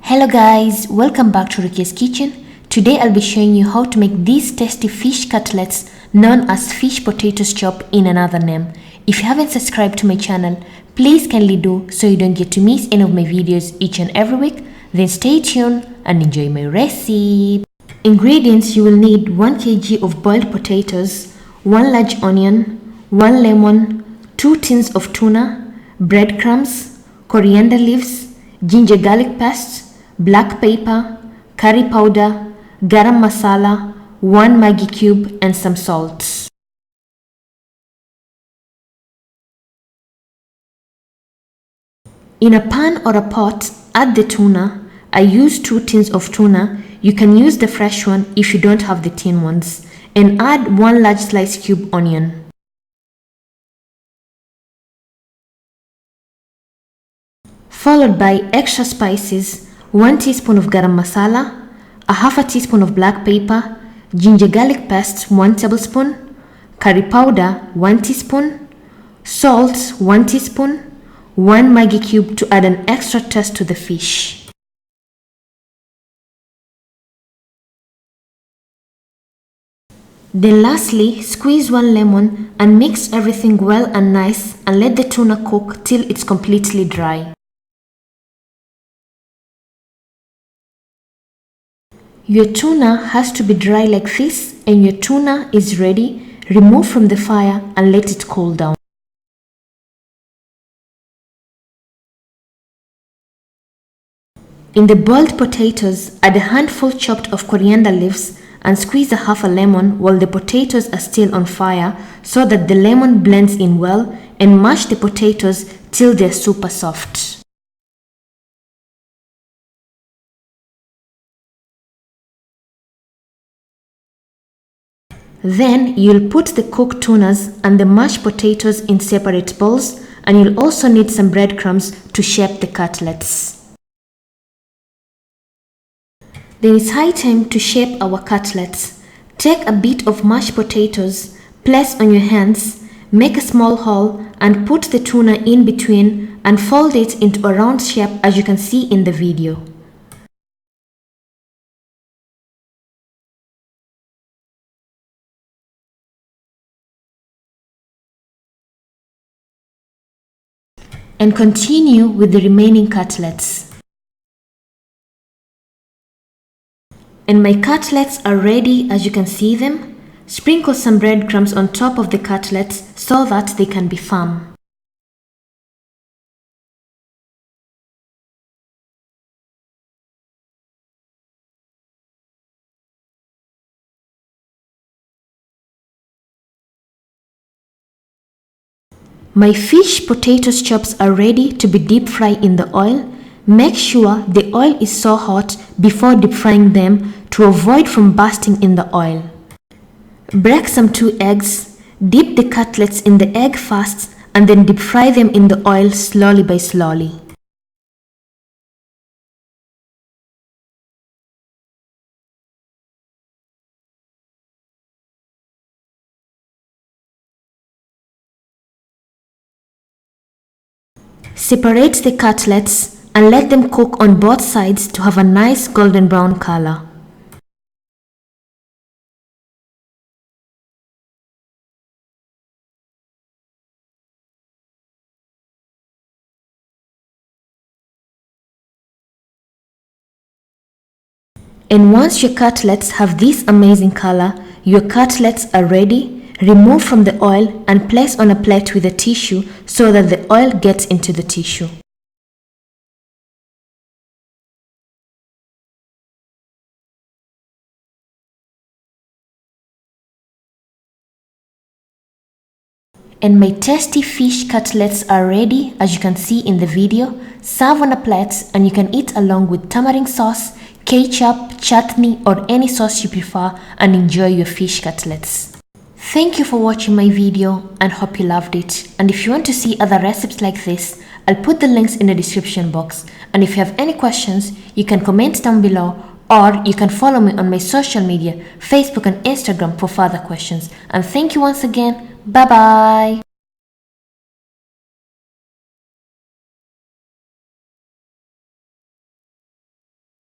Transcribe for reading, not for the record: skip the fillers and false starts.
Hello guys, welcome back to Rukia's Kitchen. Today I'll be showing you how to make these tasty fish cutlets known as fish potato chop in another name. If you haven't subscribed to my channel, please kindly do so you don't get to miss any of my videos each and every week. Then stay tuned and enjoy my recipe. Ingredients: you will need 1 kg of boiled potatoes, 1 large onion, 1 lemon, 2 tins of tuna, breadcrumbs, coriander leaves, ginger garlic paste, black pepper, curry powder, garam masala, 1 Maggi cube and some salt. In a pan or a pot, add the tuna. I use 2 tins of tuna. You can use the fresh one if you don't have the tin ones. And add 1 large slice cube onion. Followed by extra spices: 1 teaspoon of garam masala, a half a teaspoon of black pepper, ginger garlic paste 1 tablespoon, curry powder 1 teaspoon, salt 1 teaspoon, 1 Maggi cube to add an extra taste to the fish. Then lastly, squeeze 1 lemon and mix everything well and nice and let the tuna cook till it's completely dry. Your tuna has to be dry like this, and your tuna is ready. Remove from the fire and let it cool down. In the boiled potatoes, add a handful chopped of coriander leaves and squeeze a half a lemon while the potatoes are still on fire so that the lemon blends in well, and mash the potatoes till they're super soft. Then you'll put the cooked tunas and the mashed potatoes in separate bowls, and you'll also need some breadcrumbs to shape the cutlets. Then it's high time to shape our cutlets. Take a bit of mashed potatoes, place on your hands, make a small hole and put the tuna in between and fold it into a round shape as you can see in the video. And continue with the remaining cutlets. And my cutlets are ready as you can see them. Sprinkle some breadcrumbs on top of the cutlets so that they can be firm. My fish potato chops are ready to be deep fried in the oil. Make sure the oil is so hot before deep frying them to avoid from bursting in the oil. Break some 2 eggs, dip the cutlets in the egg first and then deep fry them in the oil slowly by slowly. Separate the cutlets and let them cook on both sides to have a nice golden brown color. And once your cutlets have this amazing color, your cutlets are ready. Remove from the oil and place on a plate with a tissue so that the oil gets into the tissue. And my tasty fish cutlets are ready as you can see in the video. Serve on a plate and you can eat along with tamarind sauce, ketchup, chutney or any sauce you prefer, and enjoy your fish cutlets. Thank you for watching my video and hope you loved it. And if you want to see other recipes like this, I'll put the links in the description box. And if you have any questions, you can comment down below, or you can follow me on my social media, Facebook and Instagram for further questions. And thank you once again. Bye bye.